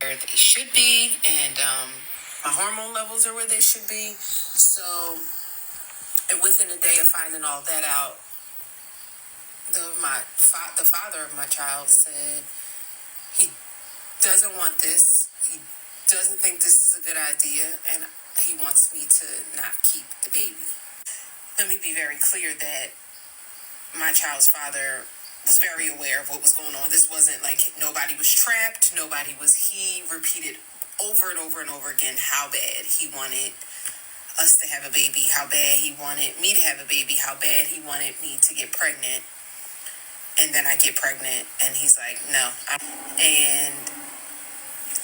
where they should be, and my hormone levels are where they should be. So, and within a day of finding all that out, the father of my child said he doesn't want this. He doesn't think this is a good idea, and he wants me to not keep the baby. Let me be very clear that my child's father was very aware of what was going on. This wasn't like nobody was trapped. He repeated over and over and over again how bad he wanted us to have a baby, how bad he wanted me to have a baby, how bad he wanted me to get pregnant. And then I get pregnant, and he's like, no. And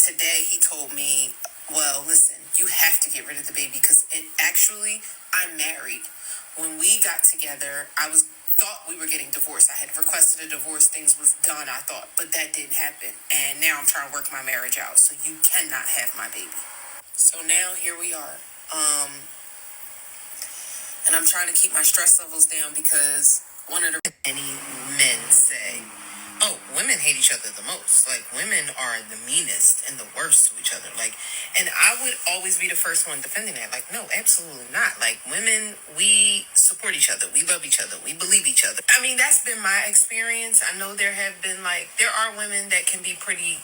today he told me, well, listen, you have to get rid of the baby because I'm married. When we got together, thought we were getting divorced. I had requested a divorce. Things was done, I thought, but that didn't happen. And now I'm trying to work my marriage out. So you cannot have my baby. So now here we are. And I'm trying to keep my stress levels down because one of the many men say, oh, women hate each other the most. Like, women are the meanest and the worst to each other. Like, and I would always be the first one defending that. Like, no, absolutely not. Like, women, we support each other. We love each other. We believe each other. I mean, that's been my experience. I know there are women that can be pretty,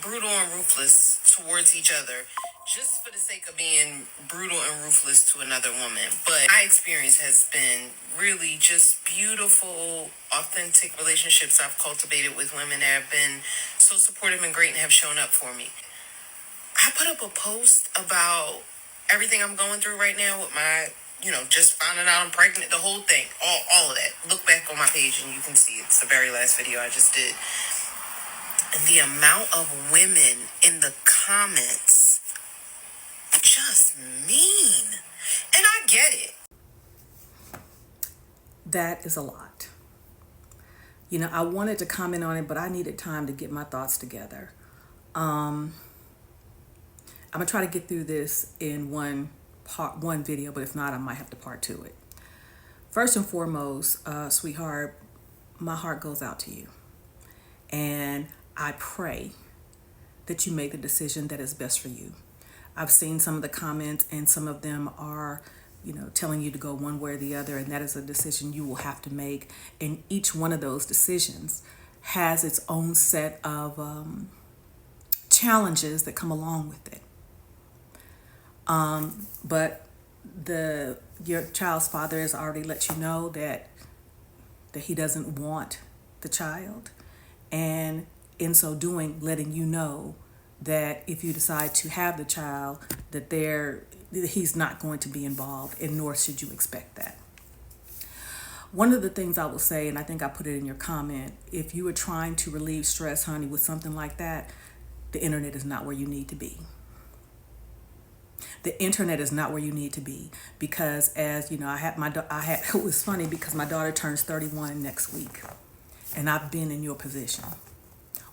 brutal and ruthless towards each other just for the sake of being brutal and ruthless to another woman. But my experience has been really just beautiful, authentic relationships I've cultivated with women that have been so supportive and great and have shown up for me. I put up a post about everything I'm going through right now with my, just finding out I'm pregnant, the whole thing, all of that. Look back on my page and you can see it's the very last video I just did. And the amount of women in the comments just mean. And I get it. That is a lot. I wanted to comment on it, but I needed time to get my thoughts together. I'm going to try to get through this in one video, but if not, I might have to part two it. First and foremost, sweetheart, my heart goes out to you. And I pray that you make the decision that is best for you. I've seen some of the comments, and some of them are, telling you to go one way or the other, and that is a decision you will have to make. And each one of those decisions has its own set of challenges that come along with it. But your child's father has already let you know that he doesn't want the child, and in so doing, letting you know that if you decide to have the child, that he's not going to be involved, and nor should you expect that. One of the things I will say, and I think I put it in your comment, if you are trying to relieve stress, honey, with something like that, the internet is not where you need to be. The internet is not where you need to be, because as you know, it was funny because my daughter turns 31 next week, and I've been in your position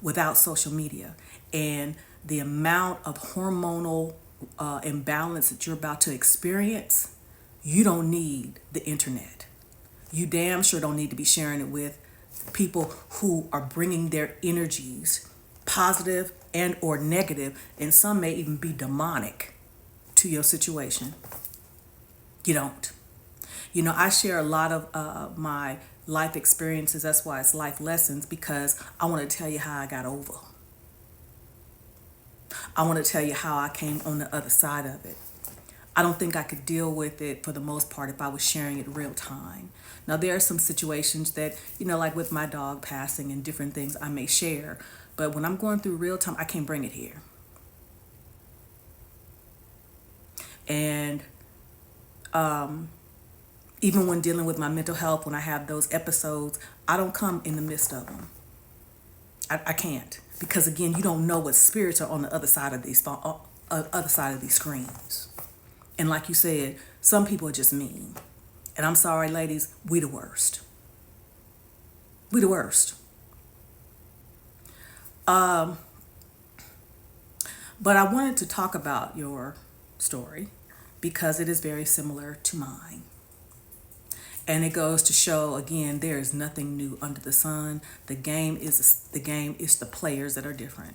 without social media, and the amount of hormonal imbalance that you're about to experience, you don't need the internet. You damn sure don't need to be sharing it with people who are bringing their energies, positive and or negative, and some may even be demonic, to your situation. You don't. I share a lot of my life experiences. That's why it's life lessons, because I want to tell you how I got over. I want to tell you how I came on the other side of it. I don't think I could deal with it for the most part if I was sharing it real time. Now, there are some situations that, like with my dog passing and different things I may share, but when I'm going through real time, I can't bring it here. And even when dealing with my mental health, when I have those episodes, I don't come in the midst of them. I can't, because again, you don't know what spirits are on the other side of these screens. And like you said, some people are just mean. And I'm sorry, ladies, we the worst. We the worst. But I wanted to talk about your story because it is very similar to mine. And it goes to show, again, there is nothing new under the sun. The game is the players that are different.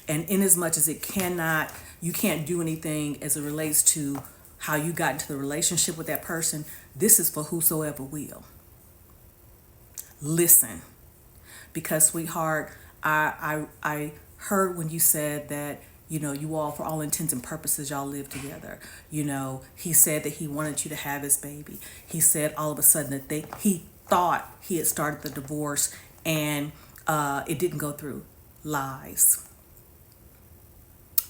And in as much as you can't do anything as it relates to how you got into the relationship with that person, this is for whosoever will. Listen, because sweetheart, I heard when you said that, you all, for all intents and purposes, y'all live together. He said that he wanted you to have his baby. He said all of a sudden that he thought he had started the divorce and it didn't go through. Lies.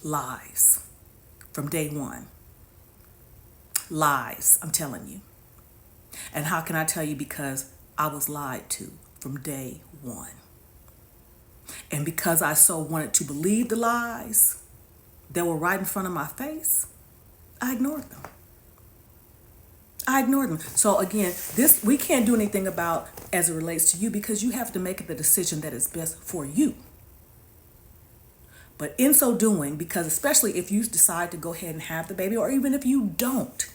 Lies. From day one. Lies, I'm telling you. And how can I tell you? Because I was lied to from day one. And because I so wanted to believe the lies that were right in front of my face, I ignored them. So again, this we can't do anything about as it relates to you, because you have to make the decision that is best for you. But in so doing, because especially if you decide to go ahead and have the baby, or even if you don't,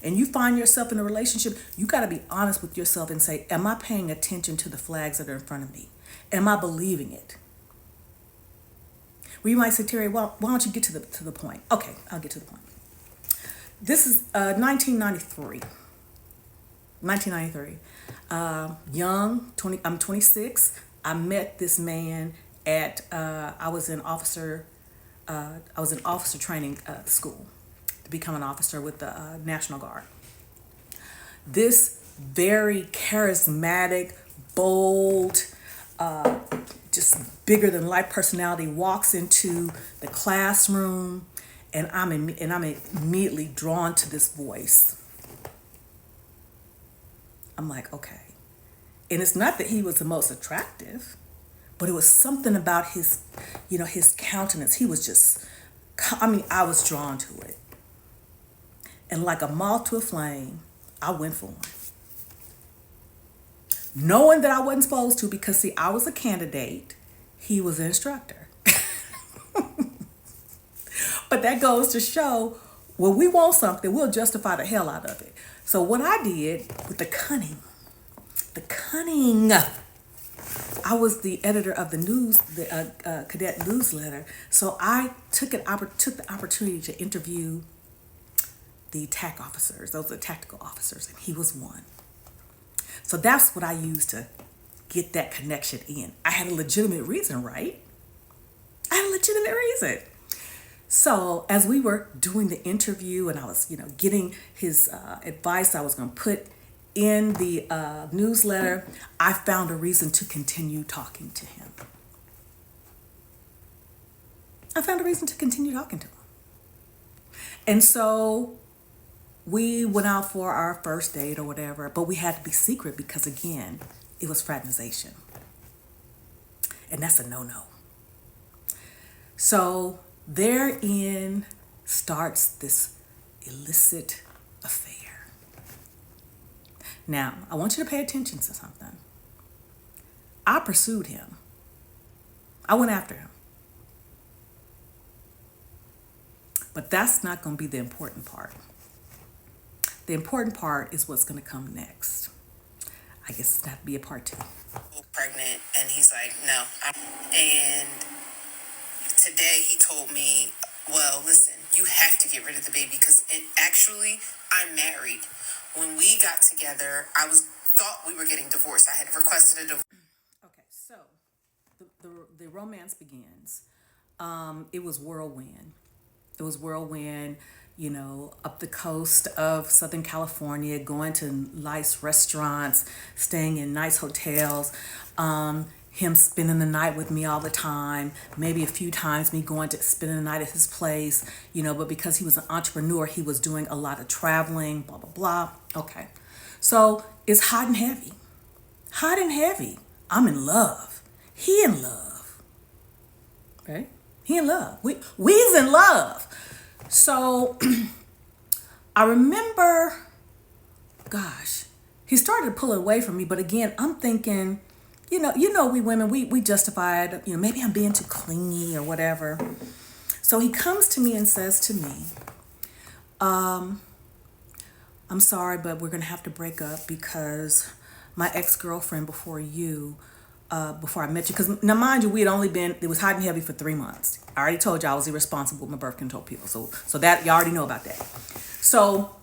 and you find yourself in a relationship, you got to be honest with yourself and say, am I paying attention to the flags that are in front of me? Am I believing it? Well, you might say, Terry, well, why don't you get to the point? Okay, I'll get to the point. This is 1993. 1993. Young, I'm 26. I met this man at I was in officer training school to become an officer with the National Guard. This very charismatic, bold, just bigger than life personality walks into the classroom, and I'm immediately drawn to this voice. I'm like, okay. And it's not that he was the most attractive, but it was something about his countenance. He was just, I was drawn to it. And like a moth to a flame, I went for him. Knowing that I wasn't supposed to, because see, I was a candidate, he was an instructor. But that goes to show, when we want something, we'll justify the hell out of it. So what I did with the cunning, I was the editor of the cadet newsletter. So I took the opportunity to interview the TAC officers. Those are tactical officers, and he was one. So that's what I used to get that connection in. I had a legitimate reason, right? I had a legitimate reason. So as we were doing the interview and I was, getting his advice I was going to put in the newsletter, I found a reason to continue talking to him. And so we went out for our first date or whatever, but we had to be secret because, again, it was fraternization. And that's a no-no. So therein starts this illicit affair. Now, I want you to pay attention to something. I pursued him. I went after him. But that's not going to be the important part. The important part is what's going to come next. I guess it's got to be a part 2. Pregnant, and he's like, no. And today he told me, well, listen, you have to get rid of the baby because actually I'm married. When we got together, thought we were getting divorced. I had requested a divorce. Okay, so the romance begins. It was whirlwind. Up the coast of Southern California, going to nice restaurants, staying in nice hotels, him spending the night with me all the time, maybe a few times me going to spending the night at his place, but because he was an entrepreneur, he was doing a lot of traveling, blah, blah, blah. Okay. So it's hot and heavy. I'm in love. He in love. Okay? He in love. We's in love. So I remember, he started pulling away from me. But again, I'm thinking, we women, we justify it. Maybe I'm being too clingy or whatever. So he comes to me and says to me, I'm sorry, but we're going to have to break up because my ex-girlfriend before you before I met you. Because now, mind you, it was hot and heavy for 3 months. I already told you I was irresponsible with my birth control pills. So that, you already know about that. So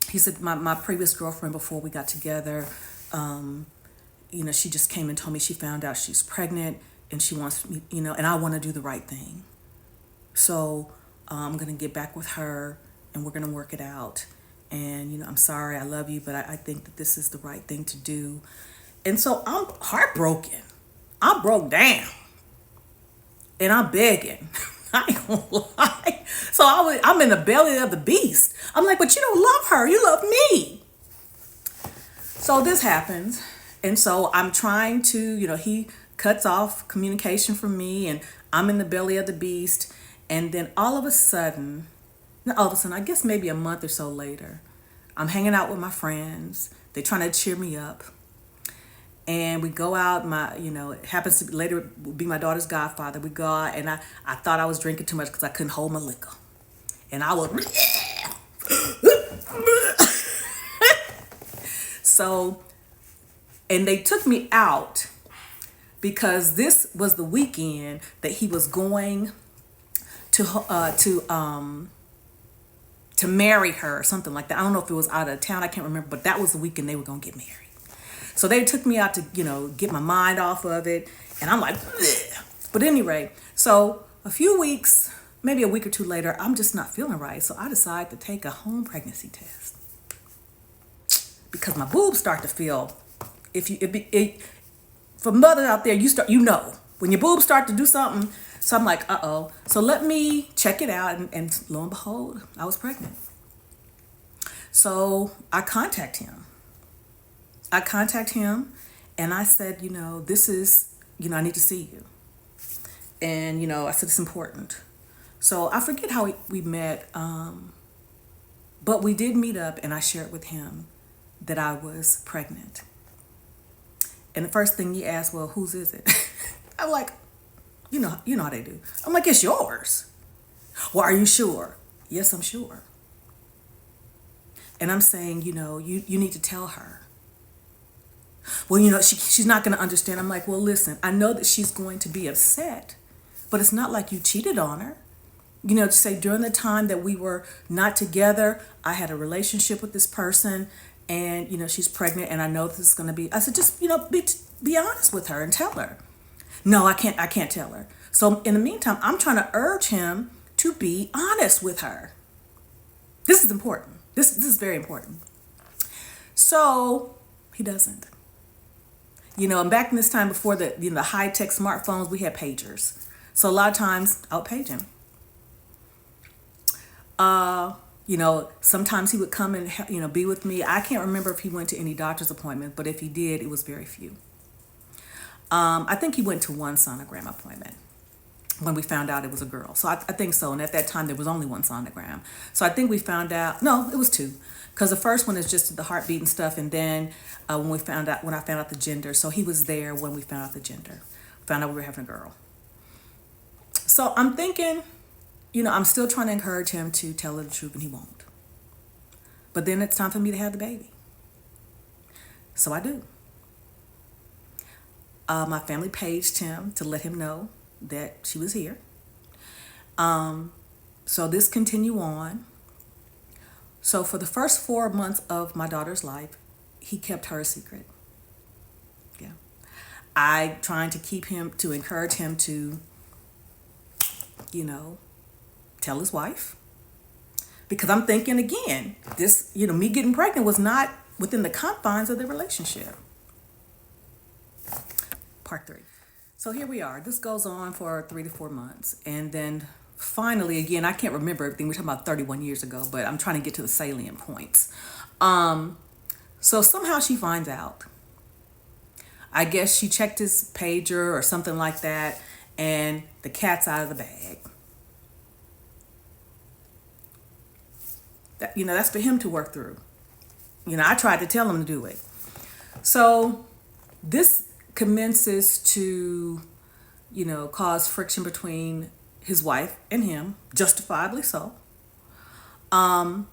he said, my previous girlfriend, before we got together, she just came and told me she found out she's pregnant and she wants me, and I want to do the right thing. So I'm going to get back with her and we're going to work it out. And, I'm sorry, I love you, but I think that this is the right thing to do. And so I'm heartbroken. I'm broke down. And I'm begging. I ain't gonna lie. So I'm in the belly of the beast. I'm like, but you don't love her. You love me. So this happens. And so I'm trying to, he cuts off communication from me and I'm in the belly of the beast. And then all of a sudden, I guess maybe a month or so later, I'm hanging out with my friends. They're trying to cheer me up. And we go out, it happens to be, later be my daughter's godfather. We go out and I thought I was drinking too much because I couldn't hold my liquor. And I was, so, and they took me out because this was the weekend that he was going to marry her or something like that. I don't know if it was out of town. I can't remember, but that was the weekend they were going to get married. So they took me out to, get my mind off of it. And I'm like, bleh. But anyway, so a few weeks, maybe a week or two later, I'm just not feeling right. So I decide to take a home pregnancy test because my boobs start to feel, for mothers out there, when your boobs start to do something. So I'm like, uh-oh. So let me check it out. And lo and behold, I was pregnant. So I contact him and I said, this is, I need to see you. And, I said, it's important. So I forget how we met, but we did meet up and I shared with him that I was pregnant. And the first thing he asked, well, whose is it? I'm like, you know how they do. I'm like, it's yours. Well, are you sure? Yes, I'm sure. And I'm saying, you need to tell her. Well, she's not going to understand. I'm like, well, listen, I know that she's going to be upset, but it's not like you cheated on her. To say during the time that we were not together, I had a relationship with this person and, she's pregnant and I know this is going to be, I said, just, be honest with her and tell her. No, I can't tell her. So in the meantime, I'm trying to urge him to be honest with her. This is important. This is very important. So he doesn't. And back in this time before the high-tech smartphones, we had pagers. So a lot of times I would page him. Sometimes he would come and, be with me. I can't remember if he went to any doctor's appointment, but if he did, it was very few. I think he went to one sonogram appointment when we found out it was a girl. So I think so. And at that time, there was only one sonogram. So I think we found out, no, it was two. Because the first one is just the heartbeat and stuff. And then when I found out the gender. So he was there when we found out the gender. Found out we were having a girl. So I'm thinking, I'm still trying to encourage him to tell her the truth, and he won't. But then it's time for me to have the baby. So I do. My family paged him to let him know that she was here. So this continued on. So for the first 4 months of my daughter's life, he kept her a secret. Yeah. I trying to encourage him to, tell his wife. Because I'm thinking again, this, me getting pregnant was not within the confines of the relationship. Part 3. So here we are. This goes on for 3 to 4 months. And then finally, again, I can't remember everything. We're talking about 31 years ago, but I'm trying to get to the salient points. So somehow she finds out. I guess she checked his pager or something like that, and the cat's out of the bag. That's for him to work through. I tried to tell him to do it. So this commences to, cause friction between his wife and him, justifiably so. But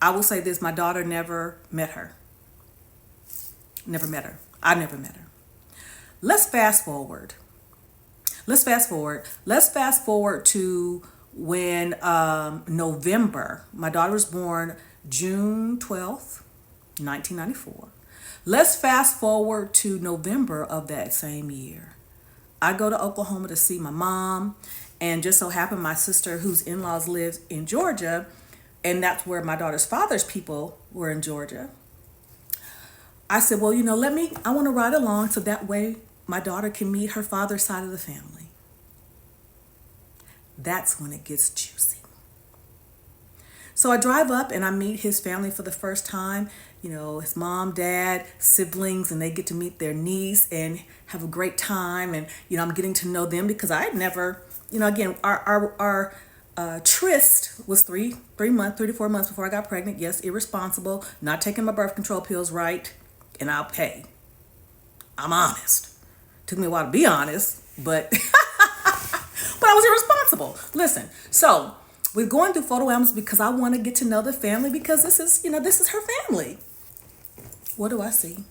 I will say this, my daughter never met her. Never met her. I never met her. Let's fast forward. Let's fast forward to when November, my daughter was born June 12th, 1994. Let's fast forward to November of that same year. I go to Oklahoma to see my mom, and just so happened my sister, whose in-laws lives in Georgia, and that's where my daughter's father's people were in Georgia. I said, well, I want to ride along so that way my daughter can meet her father's side of the family. That's when it gets juicy. So I drive up and I meet his family for the first time, his mom, dad, siblings, and they get to meet their niece and have a great time. And, I'm getting to know them because I had never, again, our tryst was 3 to 4 months before I got pregnant. Yes, irresponsible, not taking my birth control pills right. And I'm honest. Took me a while to be honest, but but I was irresponsible. Listen, so we're going through photo albums because I want to get to know the family because this is her family. What do I see?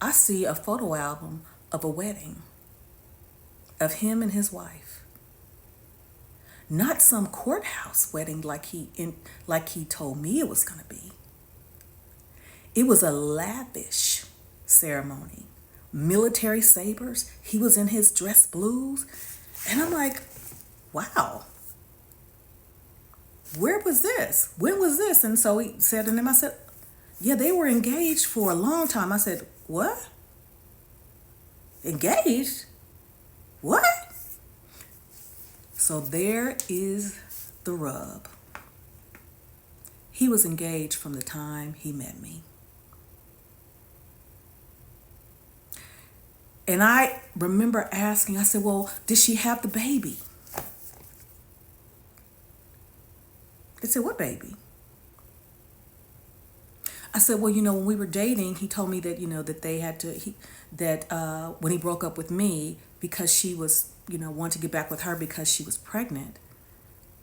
I see a photo album of a wedding of him and his wife. Not some courthouse wedding like he told me it was going to be. It was a lavish ceremony. Military sabers. He was in his dress blues. And I'm like, wow. Where was this? When was this? And so he said to them, I said, yeah, they were engaged for a long time. I said, what? Engaged? What? So there is the rub. He was engaged from the time he met me. And I remember asking, I said, well, did she have the baby? They said, what baby? I said, well, when we were dating, he told me that, that they had to, when he broke up with me, because she was, wanted to get back with her because she was pregnant.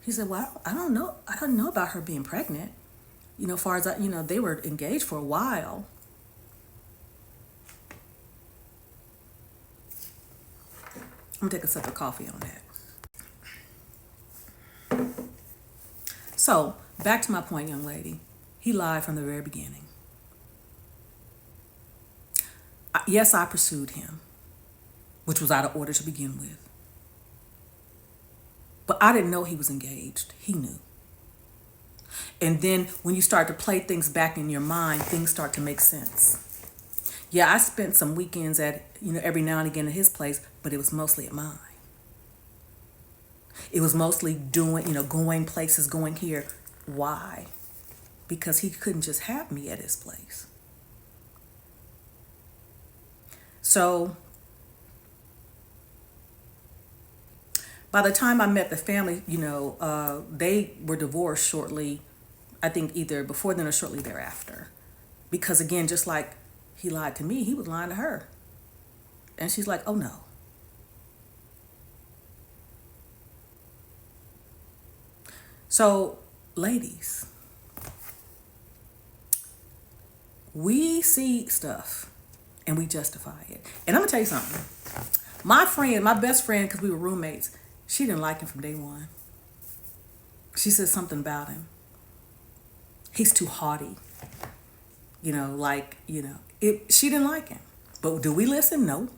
He said, well, I don't know. I don't know about her being pregnant. As far as they were engaged for a while. I'm gonna take a sip of coffee on that. So, back to my point, young lady. He lied from the very beginning. Yes, I pursued him, which was out of order to begin with. But I didn't know he was engaged. He knew. And then when you start to play things back in your mind, things start to make sense. Yeah, I spent some weekends at, every now and again at his place, but it was mostly at mine. It was mostly doing, going places, going here. Why? Because he couldn't just have me at his place. So by the time I met the family, they were divorced shortly, I think either before then or shortly thereafter. Because again, just like he lied to me, he was lying to her. And she's like, oh no. So, ladies, we see stuff and we justify it. And I'm gonna tell you something. My best friend, because we were roommates, she didn't like him from day one. She said something about him. He's too haughty. She didn't like him. But do we listen? No.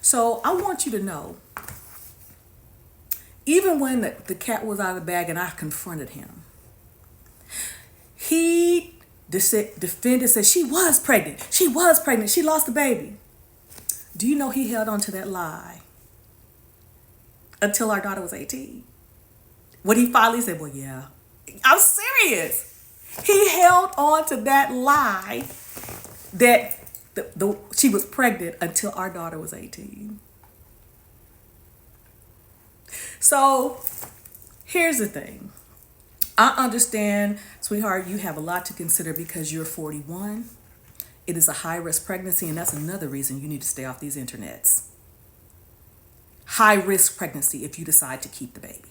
So I want you to know, even when the cat was out of the bag and I confronted him, he defended, said she was pregnant. She was pregnant. She lost the baby. Do you know he held on to that lie until our daughter was 18? When he finally said, well, yeah, I'm serious. He held on to that lie that she was pregnant until our daughter was 18. So here's the thing. I understand, sweetheart, you have a lot to consider because you're 41. It is a high-risk pregnancy, and that's another reason you need to stay off these internets. High-risk pregnancy if you decide to keep the baby.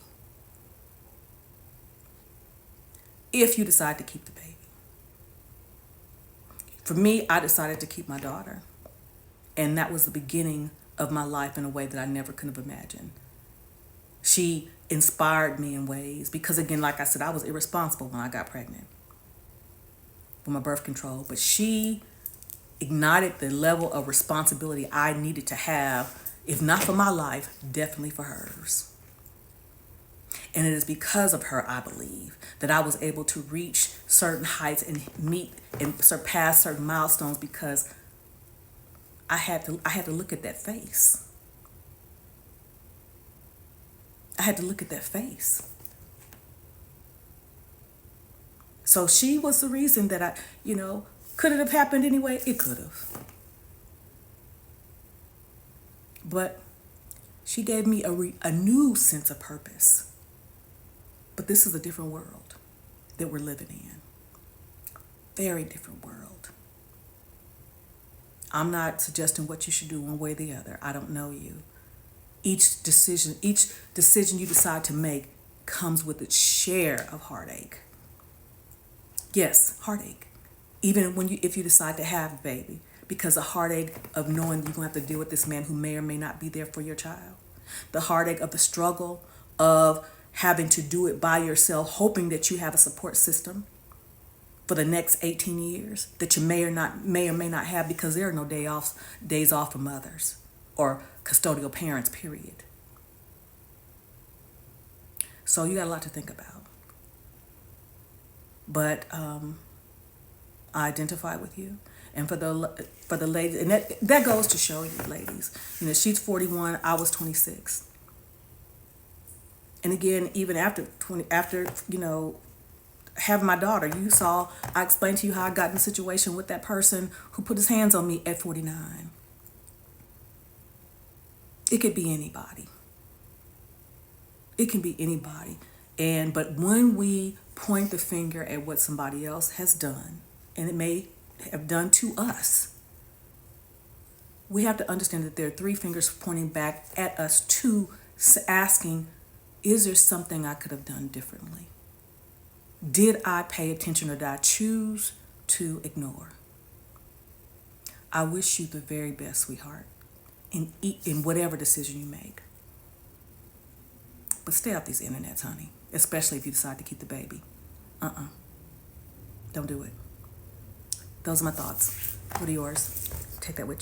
If you decide to keep the baby. For me, I decided to keep my daughter. And that was the beginning of my life in a way that I never could have imagined. She inspired me in ways because, again, like I said, I was irresponsible when I got pregnant with my birth control. But she ignited the level of responsibility I needed to have, if not for my life, definitely for hers. And it is because of her, I believe, that I was able to reach certain heights and meet and surpass certain milestones, because I had to look at that face. I had to look at that face. So she was the reason that could it have happened anyway? It could have. But she gave me a new sense of purpose. But this is a different world that we're living in. Very different world. I'm not suggesting what you should do one way or the other. I don't know you. Each decision you decide to make comes with its share of heartache. Yes, heartache. Even if you decide to have a baby, because the heartache of knowing you're going to have to deal with this man who may or may not be there for your child. The heartache of the struggle of having to do it by yourself, hoping that you have a support system for the next 18 years that you may or may not have, because there are no days off for mothers or custodial parents, period. So you got a lot to think about. But I identify with you. And for the ladies, and that goes to show you, ladies, she's 41, I was 26. And again, even after having my daughter, I explained to you how I got in a situation with that person who put his hands on me at 49. It could be anybody. It can be anybody. But when we point the finger at what somebody else has done, and it may have done to us, we have to understand that there are three fingers pointing back at us, to asking, is there something I could have done differently? Did I pay attention, or did I choose to ignore? I wish you the very best, sweetheart, in whatever decision you make. But stay off these internets, honey, especially if you decide to keep the baby. Don't do it. Those are my thoughts. What are yours? Take that with you.